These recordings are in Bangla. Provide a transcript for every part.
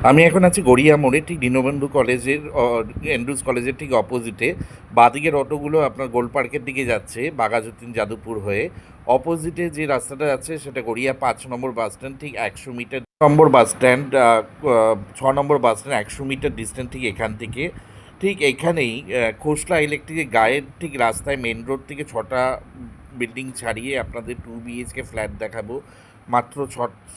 আমি এখন আছি গড়িয়া মোড়ে, ঠিক দীনবন্ধু কলেজের এন্ড্রুজ কলেজের ঠিক অপোজিটে। বাঁদিকের অটোগুলো আপনার গোল পার্কের দিকে যাচ্ছে বাঘাযতীন যাদবপুর হয়ে। অপোজিটে যে রাস্তাটা যাচ্ছে সেটা গড়িয়া 5 নম্বর বাস স্ট্যান্ড, ঠিক 100 মিটার নম্বর বাস স্ট্যান্ড, 6 নম্বর বাস স্ট্যান্ড, 100 মিটার ডিস্টেন্স ঠিক এখান থেকে। ঠিক এখানেই খোসলা ইলেকট্রিকের গায়ের ঠিক রাস্তায় মেন রোড থেকে 6টা বিল্ডিং ছাড়িয়ে আপনাদের 2 BHK ফ্ল্যাট দেখাবো। মাত্র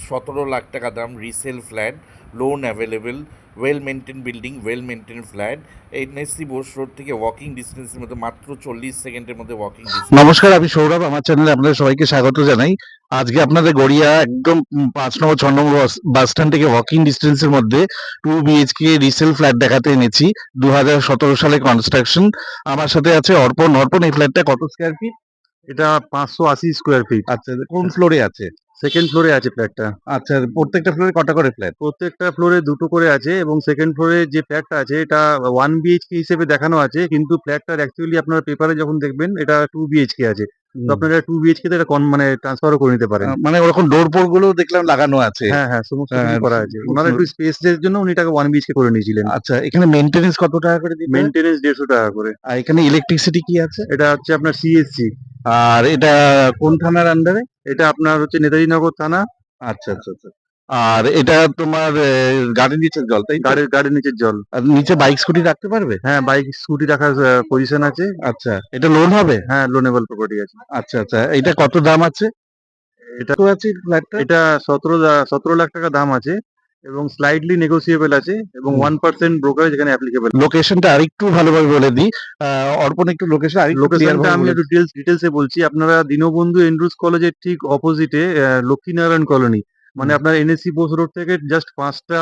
17 লাখ টাকা দাম, resale flat, loan available, well maintain building, well maintain flat. NSC Bose road থেকে ওয়াকিং ডিস্টেন্সের মধ্যে, মাত্র 40 সেকেন্ডের মধ্যে ওয়াকিং ডিস্টেন্স। নমস্কার, আমি সৌরভ। আমার চ্যানেলে আপনাদের সবাইকে স্বাগত জানাই। আজকে আপনাদের গড়িয়া একদম 5 নম্বর 6 নম্বর বাস স্ট্যান্ড থেকে ওয়াকিং ডিস্টেন্সের মধ্যে 2 BHK রিসেল ফ্ল্যাট দেখাতে এনেছি। 2017 সালে কনস্ট্রাকশন। আমার সাথে আছে অর্পণ। অর্পণ, এই ফ্ল্যাটটা কত স্কোয়ার ফিট? এটা 580 স্কোয়ার ফিট। আচ্ছা, কোন ফ্লোরে আছে? সেকেন্ড ফ্লোরে আছে ফ্ল্যাটটা। আচ্ছা, প্রত্যেকটা ফ্লোরে কটা করে ফ্ল্যাট? প্রত্যেকটা ফ্লোরে দুটো করে আছে এবং সেকেন্ড ফ্লোরে যে ফ্ল্যাটটা আছে এটা 1 BHK হিসেবে দেখানো আছে, কিন্তু ফ্ল্যাটটার অ্যাকচুয়ালি আপনারা পেপারে যখন দেখবেন এটা 2 BHK আছে। তো আপনারা 2 BHK তে এটা মানে ট্রান্সফারও করে নিতে পারেন। মানে ওরকম ডোর পোর গুলো দেখলাম লাগানো আছে। হ্যাঁ হ্যাঁ, সমস্ত হ্যাঁ, কিছু করা আছে। খুব ওনারা সুন্দর। একটু স্পেসের জন্য উনি এটাকে 1 BHK করে নিয়েছিলেন। আচ্ছা, এখানে মেনটেনেন্স কত টাকা করে দিতে হয়? মেনটেনেন্স 150 টাকা করে। আর এখানে ইলেকট্রিসিটি কি আছে? এটা হচ্ছে আপনার CSC। আর এটা কোন থানার আন্ডারে? এটা আপনার হচ্ছে নেতাজি নগর থানা। আচ্ছা, আচ্ছা, আচ্ছা। আর এটা তোমার গাড়ির নিচের জল, তাই তো? গাড়ির নিচের জল। আর নিচে বাইক স্কুটি রাখতে পারবে? হ্যাঁ, বাইক স্কুটি রাখার পজিশন আছে। আচ্ছা, এটা লোন হবে? হ্যাঁ, লোনেবল প্রপার্টি আছে। আচ্ছা, আচ্ছা। এটা কত দাম আছে? এটা কত আছে ফ্ল্যাটটা? এটা 17 লাখ টাকা দাম আছে এবং স্লাইডলি নেগোসিয়েবল আছে এবং হুম। 1% ব্রোকারেজ এখানে অ্যাপ্লিকেবল। লোকেশনটা আরেকটু ভালোভাবে বলে দিই। অর্পণ, একটু লোকেশন আরেকটু ক্লিয়ার লোকেশনটা ভাবে আমি বলে একটু ডিটেলসে বলছি। আপনারা দীনবন্ধু এন্ড্রুজ কলেজের ঠিক অপোজিটে লক্ষ্মীনারায়ণ কলোনি, মানে হুম। আপনার NSC বোস রোড থেকে জাস্ট 5টা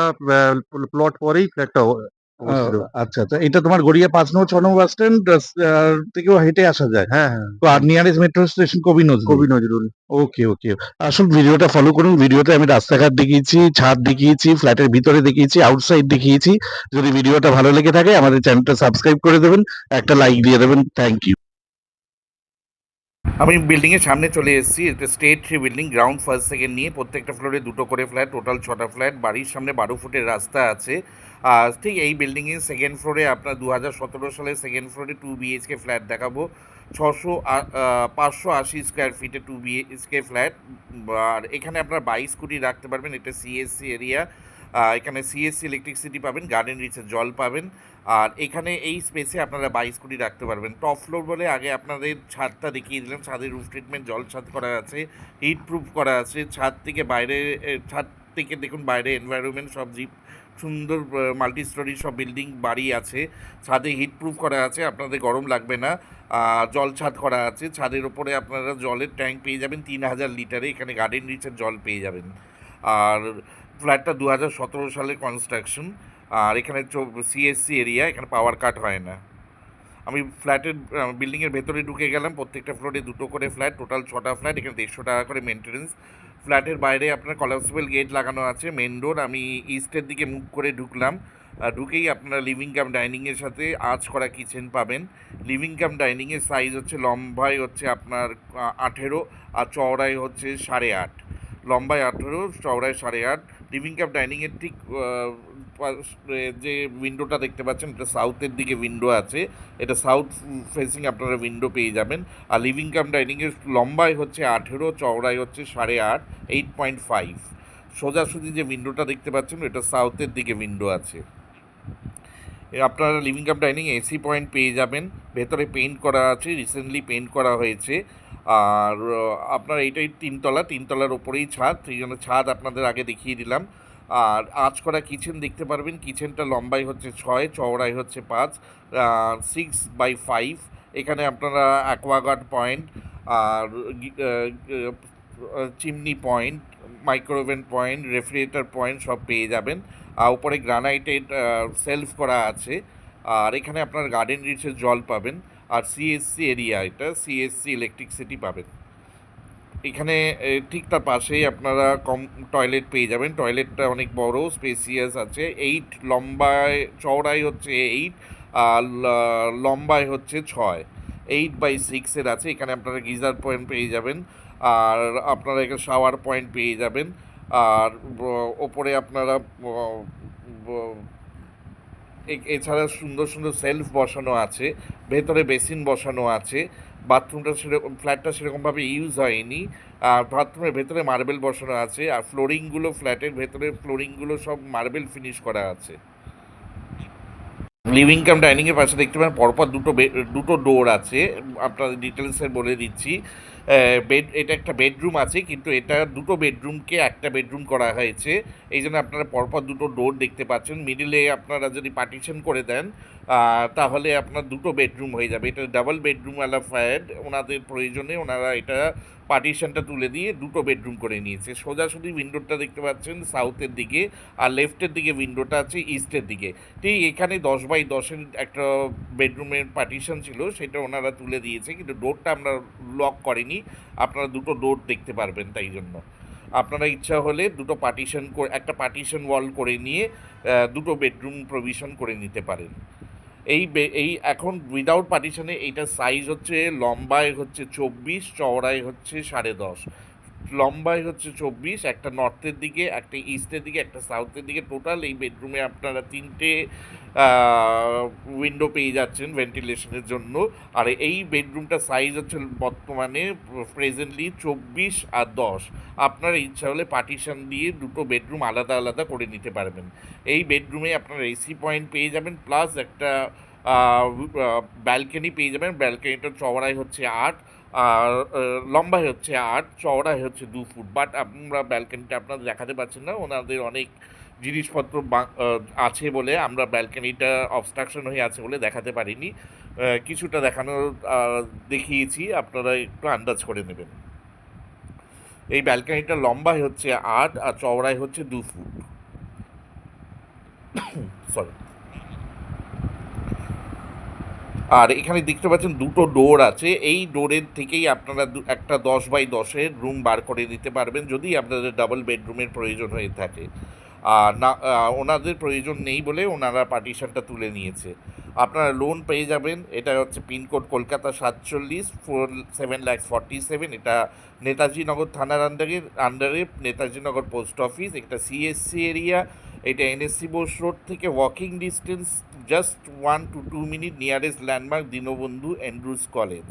প্লট পরেই ফ্ল্যাটটা ও, অবস্থিত। আচ্ছা, আচ্ছা। এটা তোমার গড়িয়া 5 নম্বর 6 নম্বর বাস স্ট্যান্ড থেকেও হেঁটে আসা যায়। হ্যাঁ হ্যাঁ, তো আর নিয়ারেস্ট মেট্রো স্টেশন কবি নজরুল। কবি নজরুল। ওকে, ওকে। আসল ভিডিওটা ফলো করুন। ভিডিওতে আমি রাস্তাঘাট দেখিয়েছি, ছাদ দেখিয়েছি, ফ্ল্যাটের ভিতরে দেখিয়েছি, আউটসাইড দেখিয়েছি। যদি ভিডিওটা ভালো লেগে থাকে আমাদের চ্যানেলটা সাবস্ক্রাইব করে দেবেন, একটা লাইক দিয়ে দেবেন। Thank you. আমি বিল্ডিংয়ের সামনে চলে এসেছি। এটা state 3 building, ground first second নিয়ে প্রত্যেকটা ফ্লোরে দুটো করে ফ্ল্যাট, টোটাল 6টা ফ্ল্যাট। বাড়ির সামনে 12 ফুটের রাস্তা আছে। আর ঠিক এই বিল্ডিংয়ের সেকেন্ড ফ্লোরে আপনার 2017 সালে সেকেন্ড ফ্লোরে 2 BHK ফ্ল্যাট দেখাবো। 580 স্কোয়ার ফিটে 2 BHK ফ্ল্যাট। আর এখানে আপনার বাইক স্কুটি রাখতে পারবেন। এটা CSC এরিয়া। এখানে CSC ইলেকট্রিসিটি পাবেন, গার্ডেন রিচের জল পাবেন। আর এখানে এই স্পেসে আপনারা বাইক স্কুটি রাখতে পারবেন। টপ ফ্লোর বলে আগে আপনাদের ছাদটা দেখিয়ে দিলাম। ছাদের রুফ ট্রিটমেন্ট, জল ছাদ করা আছে, হিট প্রুফ করা আছে। ছাদ থেকে দেখুন বাইরে এনভায়রনমেন্ট সব জিপ, সুন্দর মাল্টি স্টোরি সব বিল্ডিং বাড়ি আছে। ছাদে হিট প্রুফ করা আছে, আপনাদের গরম লাগবে না। জল ছাদ করা আছে। ছাদের ওপরে আপনারা জলের ট্যাঙ্ক পেয়ে যাবেন 3000 লিটারে। এখানে গার্ডেন রিচের জল পেয়ে যাবেন। আর ফ্ল্যাটটা 2017 সালের কনস্ট্রাকশন। আর এখানে CSC এরিয়া, এখানে পাওয়ার কাট হয় না। আমি ফ্ল্যাটের বিল্ডিংয়ের ভেতরে ঢুকে গেলাম। প্রত্যেকটা ফ্লোরে দুটো করে ফ্ল্যাট, টোটাল 6টা ফ্ল্যাট। এখানে 150 টাকা করে মেনটেন্যান্স। ফ্ল্যাটের বাইরে আপনার কলাপসিবল গেট লাগানো আছে, মেন ডোর। আমি ইস্টের দিকে মুভ করে ঢুকলাম। ঢুকেই আপনারা লিভিং কাম ডাইনিংয়ের সাথে আঁচ করা কিচেন পাবেন। লিভিং কাম ডাইনিংয়ের সাইজ হচ্ছে, লম্বায় হচ্ছে আপনার 18, আর চওড়ায় হচ্ছে 8.5। লম্বায় 18, চওড়ায় 8.5। লিভিং কাম ডাইনিংয়ের ঠিক যে উইন্ডোটা দেখতে পাচ্ছেন, এটা সাউথের দিকে উইন্ডো আছে। এটা সাউথ ফেসিং আপনারা উইন্ডো পেয়ে যাবেন। আর লিভিং কাম ডাইনিংয়ের লম্বায় হচ্ছে 18, চওড়ায় হচ্ছে 8.5, 8.5। সোজাসুজি যে উইন্ডোটা দেখতে পাচ্ছেন এটা সাউথের দিকে উইন্ডো আছে। আপনারা living cum dining AC point পেয়ে যাবেন। ভেতরে পেইন্ট করা আছে, রিসেন্টলি পেইন্ট করা হয়েছে। আর আপনার এইটাই তিনতলার ওপরেই ছাদ, সেই জন্য ছাদ আপনাদের আগে দেখিয়ে দিলাম। আর আঁচ করা কিচেন দেখতে পারবেন। কিচেনটা লম্বাই হচ্ছে 6, চওড়াই হচ্ছে 5, 6/5। এখানে আপনারা অ্যাকোয়াগার্ড পয়েন্ট, আর chimney point, micro oven point, refrigerator point সব পেয়ে যাবেন। আর উপরে গ্রানাইটেড সেলফ করা আছে। আর এখানে আপনার গার্ডেন রিচের জল পাবেন। আর CSC এরিয়া, এটা CSC ইলেকট্রিসিটি পাবেন। এখানে ঠিক তার পাশেই আপনারা টয়লেট পেয়ে যাবেন। টয়লেটটা অনেক বড়, স্পেসিয়াস আছে। 8 লম্বায়, চওড়াই হচ্ছে 8, আর লম্বায় হচ্ছে 6। 8/6 আছে। এখানে আপনারা গিজার পয়েন্ট পেয়ে যাবেন। আর আপনারা এখানে শাওয়ার পয়েন্ট পেয়ে যাবেন। আর ওপরে আপনারা এছাড়া সুন্দর সুন্দর সেলফ বসানো আছে, ভেতরে বেসিন বসানো আছে। বাথরুমটা সেরকম, ফ্ল্যাটটা সেরকমভাবে ইউজ হয়নি। আর বাথরুমের ভেতরে মার্বেল বসানো আছে, আর ফ্লোরিংগুলো, ফ্ল্যাটের ভেতরে ফ্লোরিংগুলো সব মার্বেল ফিনিশ করা আছে। লিভিং কাম ডাইনিংয়ের পাশে দেখতে পাবেন পরপর দুটো ডোর আছে। আপনাদের ডিটেলসে বলে দিচ্ছি। এটা একটা বেডরুম আছে, কিন্তু এটা দুটো বেডরুমকে একটা বেডরুম করা হয়েছে। এই জন্য আপনারা পরপর দুটো ডোর দেখতে পাচ্ছেন। মিডিলে আপনারা যদি পার্টিশন করে দেন তাহলে আপনার দুটো বেডরুম হয়ে যাবে। এটা ডাবল বেডরুমওয়ালা ফ্ল্যাট, ওনাদের প্রয়োজনে ওনারা এটা পার্টিশনটা তুলে দিয়ে দুটো বেডরুম করে নিয়েছে। সোজাসুজি উইন্ডোটা দেখতে পাচ্ছেন সাউথের দিকে, আর লেফটের দিকে উইন্ডোটা আছে ইস্টের দিকে। ঠিক এখানে 10x10-এর একটা বেডরুমের পার্টিশন ছিল, সেটা ওনারা তুলে দিয়েছে, কিন্তু ডোরটা আমরা লক করিনি। আপনারা দুটো ডোর দেখতে পারবেন, তাই জন্য আপনারা ইচ্ছা হলে দুটো পার্টিশন করে, একটা পার্টিশন ওয়াল করে নিয়ে দুটো বেডরুম প্রভিশন করে নিতে পারেন। এই এখন উইদাউট পার্টিশনে এইটার সাইজ হচ্ছে, লম্বায় হচ্ছে 24, চওড়ায় হচ্ছে 10.5। লম্বায় হচ্ছে 24, একটা নর্থের দিকে, একটা ইস্টের দিকে, একটা সাউথের দিকে। টোটাল এই বেডরুমে আপনারা 3টে উইন্ডো পেয়ে যাচ্ছেন ভেন্টিলেশনের জন্য। আর এই বেডরুমটা সাইজ হচ্ছে বর্তমানে প্রেজেন্টলি 24 আর 10। আপনার ইচ্ছা হলে পার্টিশন দিয়ে দুটো বেডরুম আলাদা আলাদা করে নিতে পারবেন। এই বেডরুমে আপনার এসি পয়েন্ট পেয়ে যাবেন, প্লাস একটা ব্যালকনি পেয়ে যাবেন। ব্যালকনিটার চওড়াই হচ্ছে 8, আর লম্বাই হচ্ছে 8, চওড়াই হচ্ছে 2 ফুট। বাট আমরা ব্যালকনিটা আপনাদের দেখাতে পারছেন না, ওনাদের অনেক জিনিসপত্র আছে বলে আমরা ব্যালকনিটা অবস্ট্রাকশন হয়ে আছে বলে দেখাতে পারিনি। কিছুটা দেখানোর দেখিয়েছি, আপনারা একটু আন্দাজ করে নেবেন। এই ব্যালকনিটা লম্বাই হচ্ছে 8 আর চওড়াই হচ্ছে 2 ফুট। সরি। আর এখানে দেখতে পাচ্ছেন দুটো ডোর আছে। এই ডোরের থেকেই আপনারা একটা 10x10-এর রুম বার করে দিতে পারবেন, যদি আপনাদের ডাবল বেডরুমের প্রয়োজন হয়ে থাকে। আর না, ওনাদের প্রয়োজন নেই বলে ওনারা পার্টিশনটা তুলে নিয়েছে। আপনারা লোন পেয়ে যাবেন। এটা হচ্ছে পিনকোড কলকাতা 47, 7,47,000। এটা নেতাজি নগর থানার আন্ডারে নেতাজি নগর পোস্ট অফিস। এটা সিএসসি এরিয়া। এটা এনএসসি বোস রোড থেকে walking distance, just 1 to 2 minute. Nearest landmark Dinabandhu Andrews college.